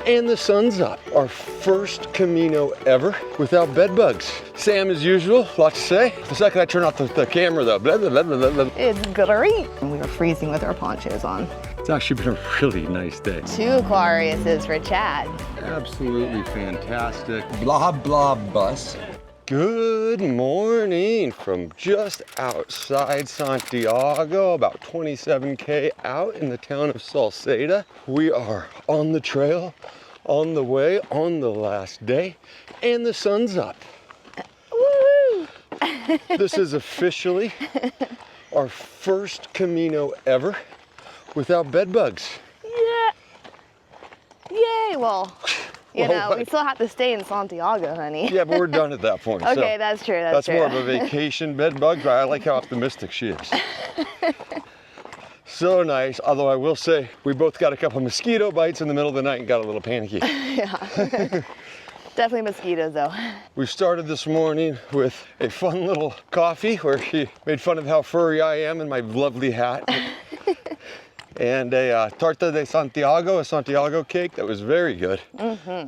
and the sun's up. Our first Camino ever without bed bugs. Sam, as usual, a lot to say. The second I turn off the camera though, blah, blah, blah, blah, blah. It's great. We were freezing with our ponchos on. It's actually been a really nice day. 2 Aquariuses for Chad. Absolutely fantastic. Blah, blah, bus. Good morning from just outside Santiago, about 27K out in the town of Salceda. We are on the trail, on the way, on the last day, and the sun's up. Woohoo! This is officially our first Camino ever without bed bugs. Yeah. Yay, well. You know, Well, we still have to stay in Santiago, honey. Yeah, but we're done at that point. Okay, so that's true, that's true. more of a vacation bed bug, but I like how optimistic she is. So nice, although I will say, we both got a couple mosquito bites in the middle of the night and got a little panicky. Yeah. Definitely mosquitoes though. We started this morning with a fun little coffee where she made fun of how furry I am in my lovely hat. And a torta de Santiago, a Santiago cake that was very good,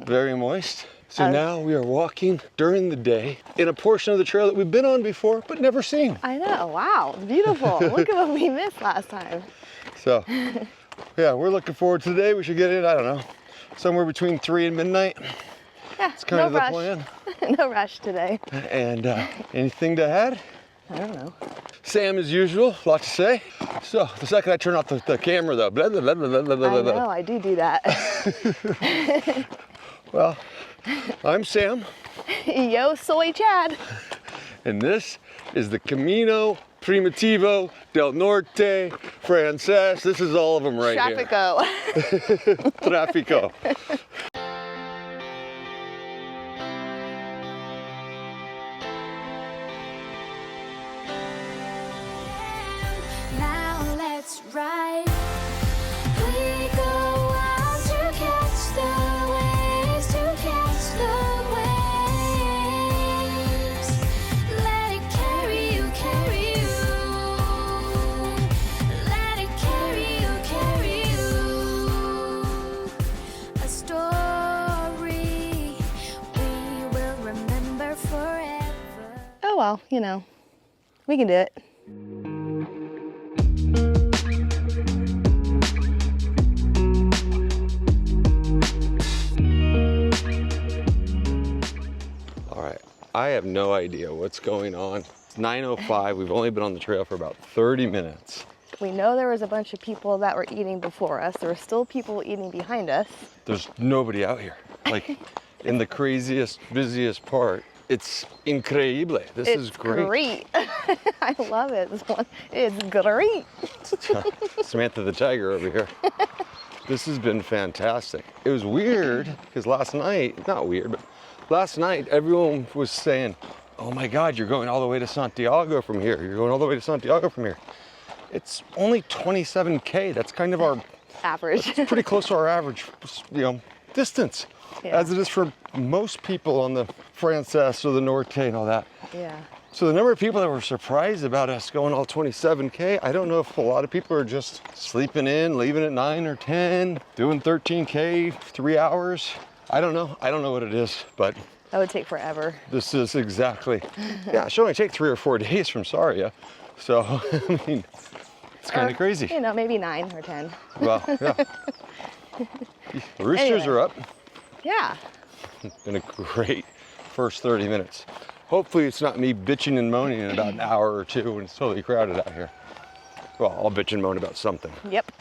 very moist. So now we are walking during the day in a portion of the trail that we've been on before, but never seen. I know, wow, beautiful. Look at what we missed last time. So, yeah, we're looking forward to today. We should get in, I don't know, somewhere between 3 and midnight. Yeah, It's kind of the plan. No rush today. And anything to add? I don't know. Sam, as usual, a lot to say. So, the second I turn off the camera though, blah, blah, blah, blah, blah, blah, I know, I do that. Well, I'm Sam. Yo soy Chad. And this is the Camino Primitivo del Norte Frances. This is all of them right Traffico. here. Traffico. Now let's ride. We go out to catch the waves, to catch the waves. Let it carry you, carry you. Let it carry you, carry you. A story we will remember forever. Oh well, you know, we can do it. I have no idea what's going on. It's 9:05, we've only been on the trail for about 30 minutes. We know there was a bunch of people that were eating before us. There were still people eating behind us. There's nobody out here. Like, in the craziest, busiest part. It's increíble. This is great. I love it. This one is great. Samantha the tiger over here. This has been fantastic. It was weird, because last night, not weird, but last night, everyone was saying, oh my God, you're going all the way to Santiago from here. You're going all the way to Santiago from here. It's only 27K. That's kind of our average. It's pretty close to our average, distance, as it is for most people on the Frances or the Norte and all that. Yeah. So the number of people that were surprised about us going all 27K, I don't know if a lot of people are just sleeping in, leaving at 9 or 10, doing 13K, 3 hours. I don't know. I don't know what it is, but that would take forever. This is exactly, yeah, it should only take 3 or 4 days from Saria. So, I mean, it's kind of crazy. You know, maybe 9 or 10. Well, yeah. The roosters are up. Yeah. It's been a great first 30 minutes. Hopefully it's not me bitching and moaning in about an hour or two when it's totally crowded out here. Well, I'll bitch and moan about something. Yep.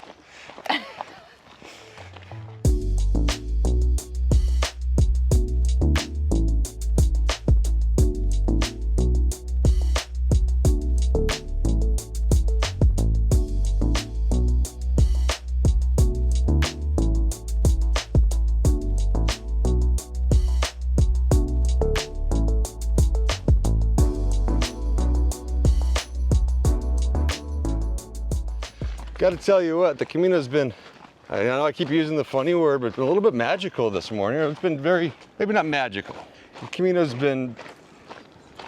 Got to tell you what, the Camino's been, I know I keep using the funny word, but it's been a little bit magical this morning. It's been very, maybe not magical. The Camino's been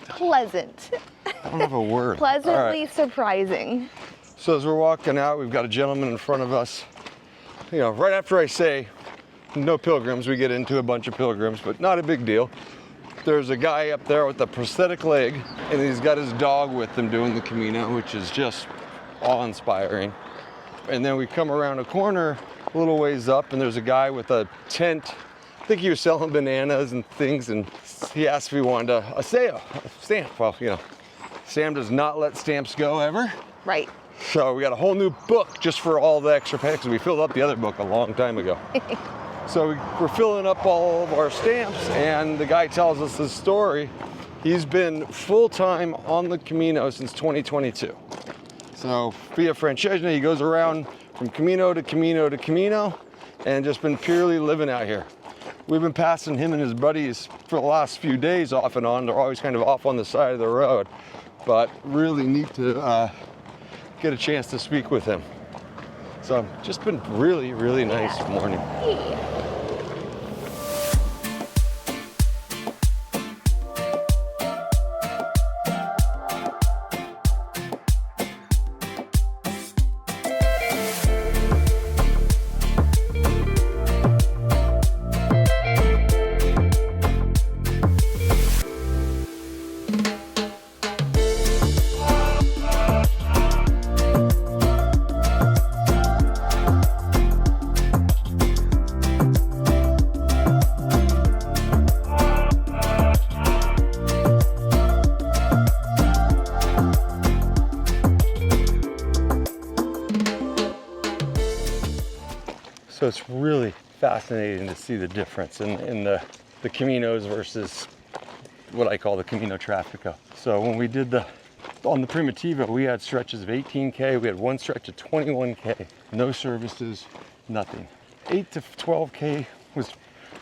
pleasant. I don't have a word. Pleasantly surprising. So as we're walking out, we've got a gentleman in front of us. You know, right after I say, no pilgrims. We get into a bunch of pilgrims, but not a big deal. There's a guy up there with a prosthetic leg, and he's got his dog with him doing the Camino, which is just awe-inspiring. And then we come around a corner a little ways up, and there's a guy with a tent. I think he was selling bananas and things, and he asked if we wanted a stamp. Well, you know, Sam does not let stamps go ever. Right. So we got a whole new book just for all the extra packs. We filled up the other book a long time ago. So we're filling up all of our stamps, and the guy tells us this story. He's been full-time on the Camino since 2022. So via Francesca, he goes around from Camino to Camino to Camino, and just been purely living out here. We've been passing him and his buddies for the last few days off and on. They're always kind of off on the side of the road, but really neat to get a chance to speak with him. So just been really, really nice morning. So it's really fascinating to see the difference in the Caminos versus what I call the Camino Traffic. So when we did on the Primitivo, we had stretches of 18K, we had one stretch of 21K, no services, nothing. 8 to 12K was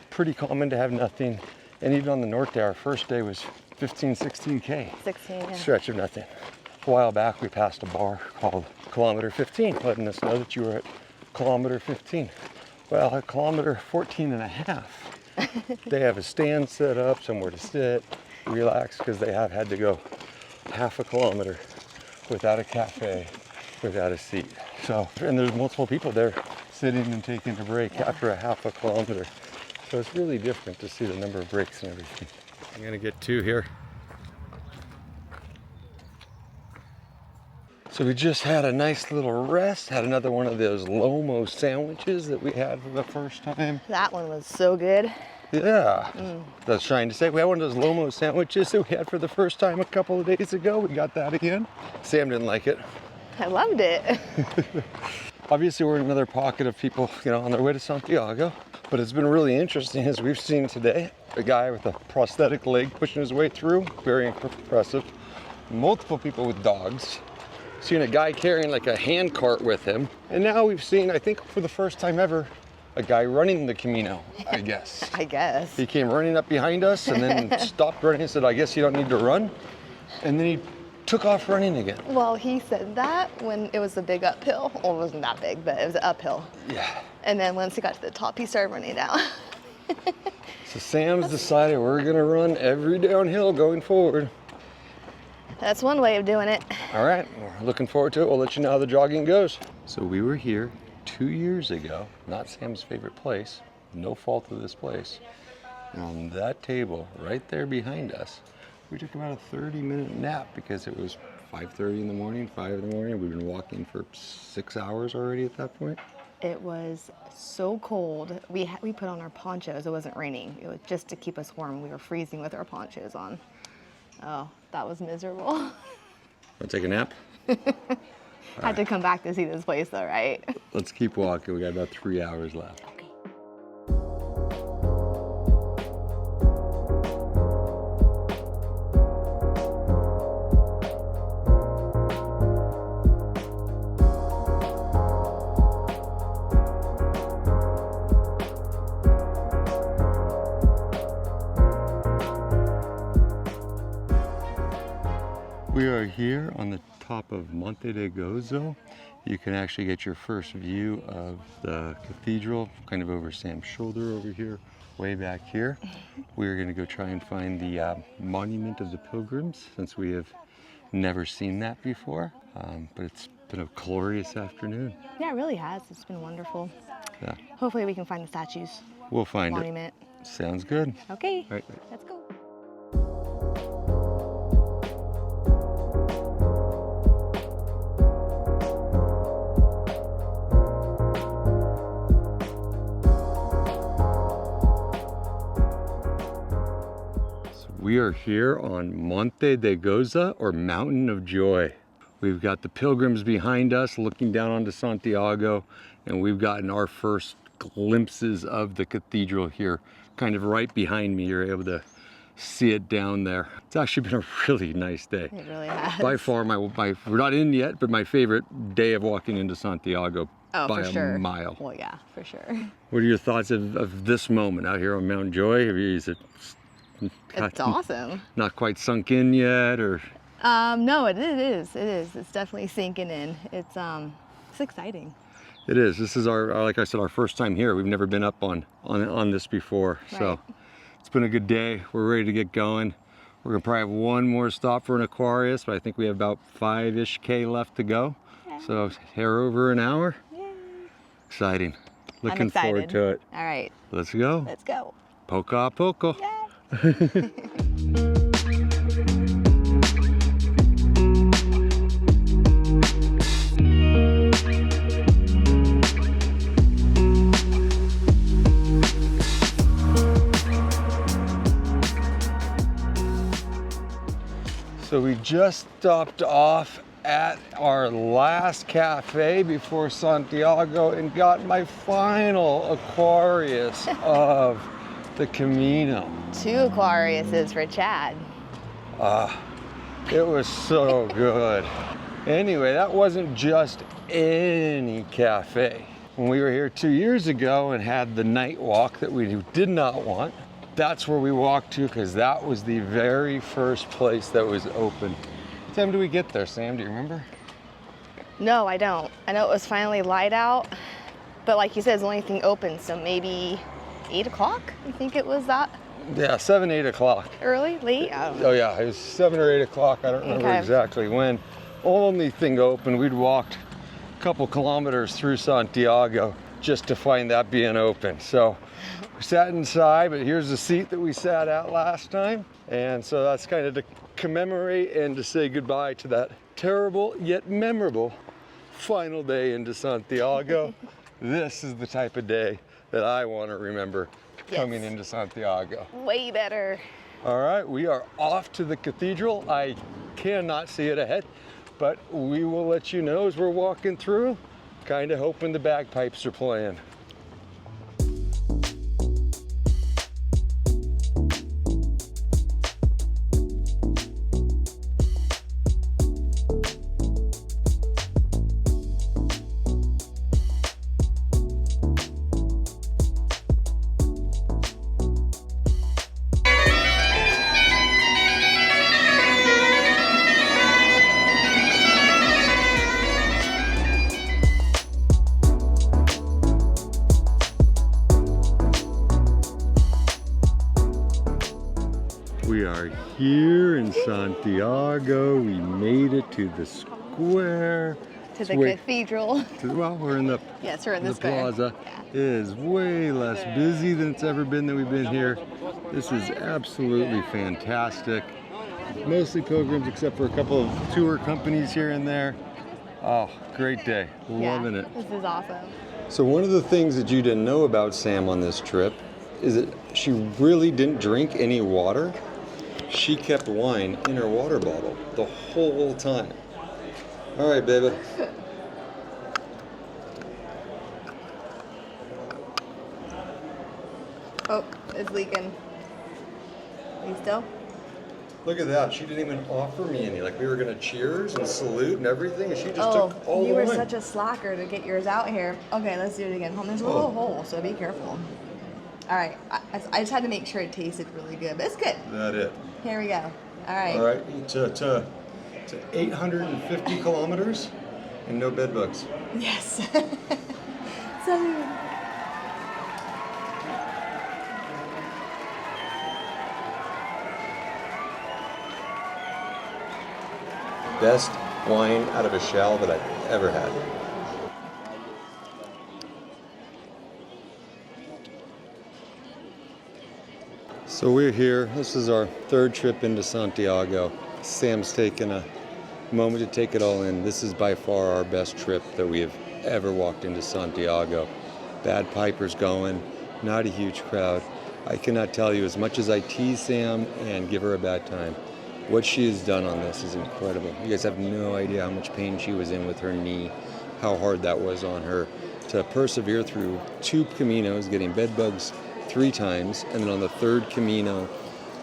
pretty common to have nothing. And even on the Norte, our first day was 15, 16K. 16, yeah. Stretch of nothing. A while back, we passed a bar called Kilometer 15, letting us know that you were at Kilometer 15. Well, at Kilometer 14 and a half, they have a stand set up, somewhere to sit, relax, because they have had to go half a kilometer without a cafe, without a seat. So, and there's multiple people there sitting and taking a break after a half a kilometer. So it's really different to see the number of breaks and everything. I'm gonna get 2 here. So we just had a nice little rest, had another one of those Lomo sandwiches that we had for the first time. That one was so good. Yeah, I was trying to say, we had one of those Lomo sandwiches that we had for the first time a couple of days ago. We got that again. Sam didn't like it. I loved it. Obviously, we're in another pocket of people, you know, on their way to Santiago. But it's been really interesting, as we've seen today, a guy with a prosthetic leg pushing his way through, very impressive. Multiple people with dogs. Seen a guy carrying like a hand cart with him. And now we've seen, I think for the first time ever, a guy running the Camino, I guess. I guess. He came running up behind us and then stopped running and said, I guess you don't need to run. And then he took off running again. Well, he said that when it was a big uphill. Well, it wasn't that big, but it was an uphill. Yeah. And then once he got to the top, he started running down. So Sam's decided we're gonna run every downhill going forward. That's one way of doing it. All right, we're looking forward to it. We'll let you know how the jogging goes. So we were here 2 years ago, not Sam's favorite place, no fault of this place. And on that table right there behind us, we took about a 30-minute nap because it was 5:30 in the morning, 5 in the morning. We've been walking for 6 hours already at that point. It was so cold. We put on our ponchos. It wasn't raining. It was just to keep us warm. We were freezing with our ponchos on. Oh, that was miserable. Want to take a nap? Had to come back to see this place though, right? Let's keep walking. We got about 3 hours left. We are here on the top of Monte de Gozo. You can actually get your first view of the cathedral, kind of over Sam's shoulder over here, way back here. We're gonna go try and find the monument of the pilgrims, since we have never seen that before. But it's been a glorious afternoon. Yeah, it really has. It's been wonderful. Yeah. Hopefully we can find the statues. We'll find monument. it. Sounds good. Okay, Right. let's go. We are here on Monte de Gozo, or Mountain of Joy. We've got the pilgrims behind us looking down onto Santiago, and we've gotten our first glimpses of the cathedral here, kind of right behind me. You're able to see it down there. It's actually been a really nice day. It really has. By far, we're not in yet, but my favorite day of walking into Santiago by for a sure. mile. Well, yeah, for sure. What are your thoughts of this moment out here on Mount Joy? Is it It's awesome. not quite sunk in yet, or? No, it is. It's definitely sinking in. It's exciting. It is. This is our, like I said, our first time here. We've never been up on this before. Right. So it's been a good day. We're ready to get going. We're gonna probably have one more stop for an Aquarius, but I think we have about 5-ish K left to go. Yeah. So hair over an hour. Yay. Exciting. I'm Looking excited. forward to it. All right, Let's go. let's go. Poco a poco. Yay. So we just stopped off at our last cafe before Santiago and got my final Aquarius of the Camino. 2 Aquariuses for Chad. It was so good. Anyway, that wasn't just any cafe. When we were here 2 years ago and had the night walk that we did not want, that's where we walked to, because that was the very first place that was open. What time did we get there, Sam? Do you remember? No, I don't. I know it was finally light out, but like you said, it's the only thing open, so maybe 8 o'clock? You think it was that Yeah, 7, 8 o'clock. early, late? I don't know. Oh yeah, it was 7 or 8 o'clock. I don't remember Okay. exactly when. Only thing open. We'd walked a couple kilometers through Santiago just to find that being open. So we sat inside, but here's the seat that we sat at last time. And so that's kind of to commemorate and to say goodbye to that terrible yet memorable final day into Santiago. This is the type of day that I want to remember coming Yes. into Santiago. Way better. All right, we are off to the cathedral. I cannot see it ahead, but we will let you know as we're walking through, kind of hoping the bagpipes are playing. We are here in Santiago. We made it to the square. To It's the way- cathedral. Well, we're in the, Yes, we're in the the square. plaza. Yeah. It is way less busy than it's ever been that we've been here. This is absolutely fantastic. Mostly pilgrims except for a couple of tour companies here and there. Oh, great day. Loving it. This is awesome. So one of the things that you didn't know about Sam on this trip is that she really didn't drink any water. She kept wine in her water bottle the whole time. All right, baby. Oh, it's leaking. Are you still? Look at that. She didn't even offer me any. Like we were gonna cheers and salute and everything, and she just Oh, took all you the were wine. such a slacker to get yours out here. Okay, let's do it again. Hold on, there's a little hole, so be careful. All right, I just had to make sure it tasted really good, but it's good. That it. Here we go. All right. All right, to 850 kilometers and no bed bugs. Yes. So Best wine out of a shell that I've ever had. So we're here. This is our third trip into Santiago. Sam's taken a moment to take it all in. This is by far our best trip that we have ever walked into Santiago. Bad pipers going, not a huge crowd. I cannot tell you, as much as I tease Sam and give her a bad time, what she has done on this is incredible. You guys have no idea how much pain she was in with her knee, how hard that was on her to persevere through 2 Caminos, getting bed bugs 3 times, and then on the 3rd Camino,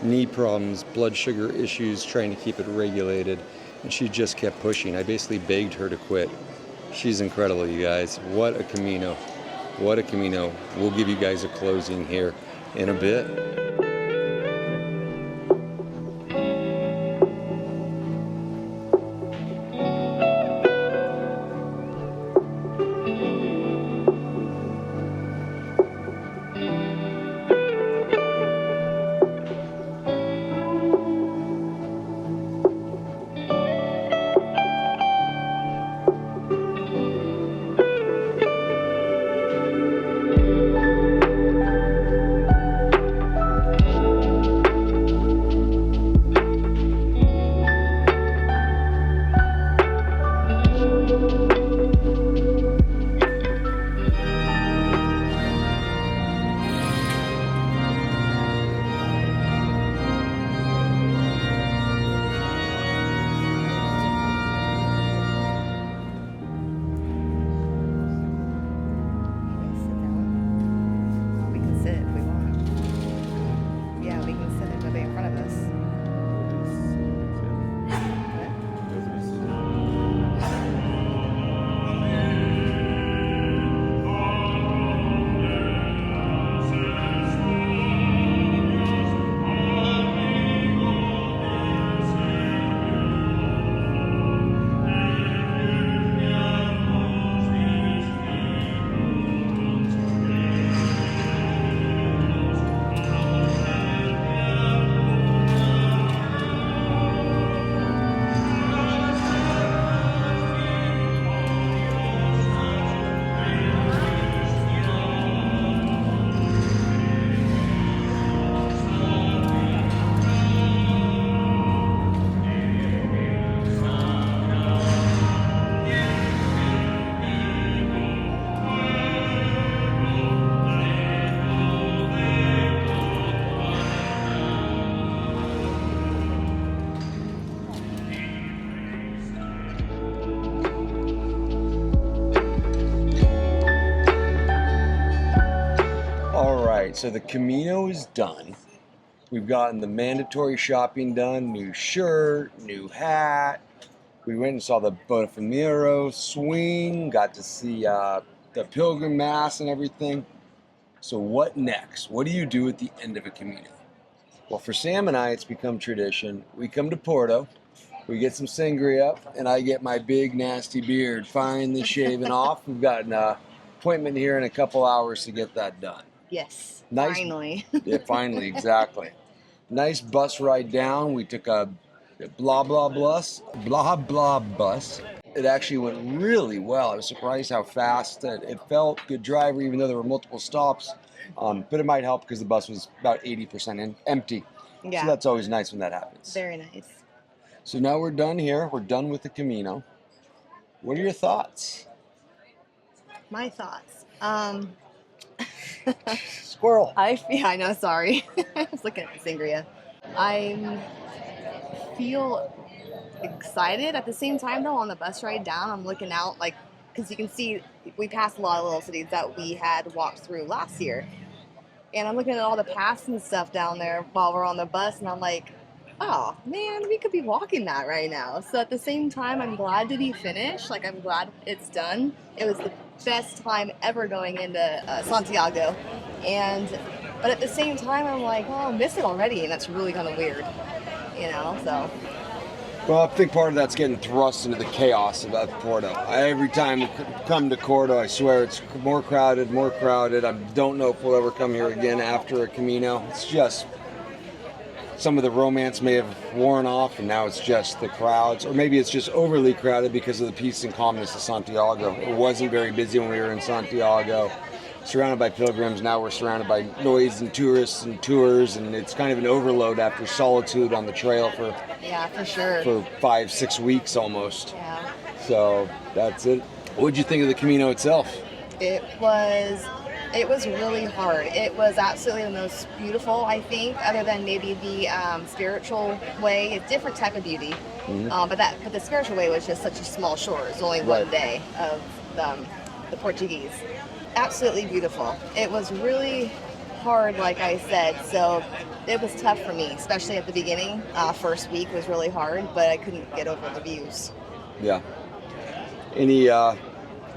knee problems, blood sugar issues, trying to keep it regulated, and she just kept pushing. I basically begged her to quit. She's incredible, you guys. What a Camino. What a Camino. We'll give you guys a closing here in a bit. So the Camino is done. We've gotten the mandatory shopping done, new shirt, new hat. We went and saw the Botafumeiro swing, got to see the pilgrim mass and everything. So what next? What do you do at the end of a Camino? Well, for Sam and I, it's become tradition. We come to Porto, we get some sangria, and I get my big nasty beard finally shaven off. We've got an appointment here in a couple hours to get that done. Yes, Nice. finally. Yeah, finally, exactly. Nice bus ride down. We took a blah blah bus. It actually went really well. I was surprised how fast it felt. Good driver, even though there were multiple stops. But it might help because the bus was about 80% empty. Yeah. So that's always nice when that happens. Very nice. So now we're done here. We're done with the Camino. What are your thoughts? My thoughts. Squirrel. I know, sorry. I was looking at the sangria. I feel excited at the same time, though. On the bus ride down, I'm looking out, like, because you can see we passed a lot of little cities that we had walked through last year. And I'm looking at all the paths and stuff down there while we're on the bus, and I'm like, oh, man, we could be walking that right now. So at the same time, I'm glad to be finished. Like, I'm glad it's done. It was the best time ever going into Santiago. But at the same time, I'm like, well, I miss it already, and that's really kind of weird, you know, so. Well, I think part of that's getting thrust into the chaos of Porto. Every time we come to Porto, I swear it's more crowded. I don't know if we'll ever come here again after a Camino. It's just, some of the romance may have worn off, and now it's just the crowds. Or maybe it's just overly crowded because of the peace and calmness of Santiago. It wasn't very busy when we were in Santiago. surrounded by pilgrims. Now we're surrounded by noise and tourists and tours, and it's kind of an overload after solitude on the trail Yeah, for sure. for 5-6 weeks almost. Yeah. So that's it. What'd you think of the Camino itself? It was really hard. It was absolutely the most beautiful, I think, other than maybe the spiritual way. A different type of beauty. But the spiritual way was just such a small shore. It was only one day of the Portuguese. Absolutely beautiful. It was really hard, like I said, so it was tough for me, especially at the beginning. First week was really hard, but I couldn't get over the views. Yeah. Any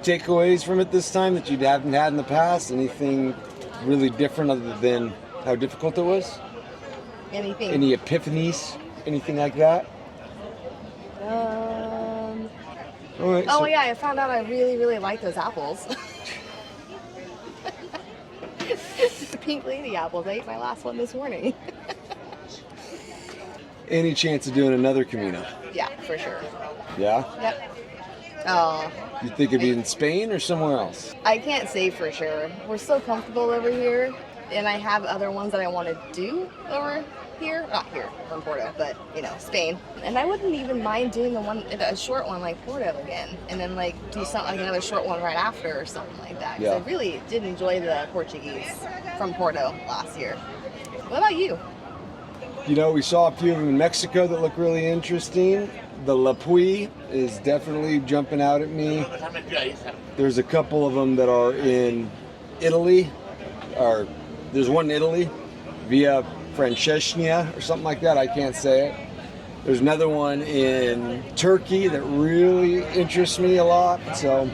takeaways from it this time that you haven't had in the past? Anything really different other than how difficult it was? Anything? Any epiphanies? Anything like that? All right, Oh yeah, I found out I really, really like those apples. The pink lady apples. I ate my last one this morning. Any chance of doing another Camino? Yeah, for sure. Yeah? Yep. Oh, You think it'd be in Spain or somewhere else? I can't say for sure. We're so comfortable over here, and I have other ones that I want to do over here. Not here, from Porto, but Spain. And I wouldn't even mind doing a short one like Porto again, and then like do something like another short one right after or something like that. 'Cause Yeah. I really did enjoy the Portuguese from Porto last year. What about you? We saw a few of them in Mexico that look really interesting. The La Puy is definitely jumping out at me. There's a couple of them that are in Italy, or there's one in Italy, Via Francesca or something like that. I can't say it. There's another one in Turkey that really interests me a lot. So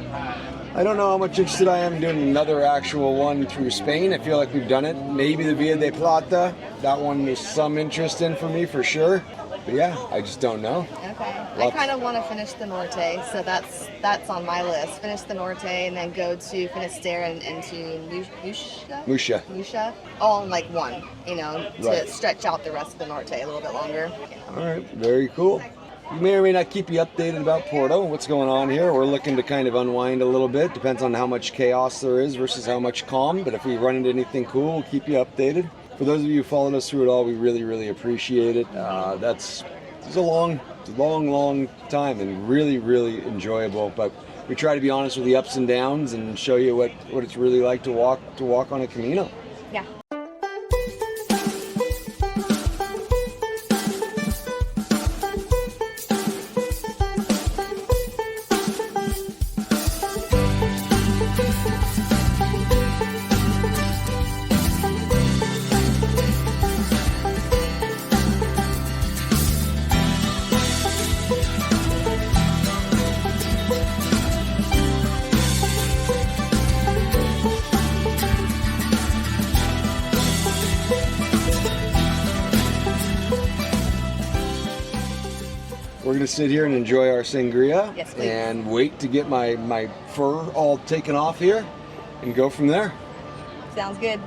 I don't know how much interested I am in doing another actual one through Spain. I feel like we've done it. Maybe the Via de Plata. That one there's some interest in for me for sure. But yeah, I just don't know. Okay. I kind of want to finish the Norte, so that's on my list. Finish the Norte and then go to Finisterre and to Musha. All in like one, to Right. stretch out the rest of the Norte a little bit longer. All right, very cool. We may or may not keep you updated about Porto and what's going on here. We're looking to kind of unwind a little bit. Depends on how much chaos there is versus how much calm. But if we run into anything cool, we'll keep you updated. For those of you who followed us through it all, we really, really appreciate it. It's a long time and really, really enjoyable. But we try to be honest with the ups and downs and show you what it's really like to walk on a Camino. Yeah. We're going to sit here and enjoy our sangria. Yes, please. And wait to get my fur all taken off here and go from there. Sounds good.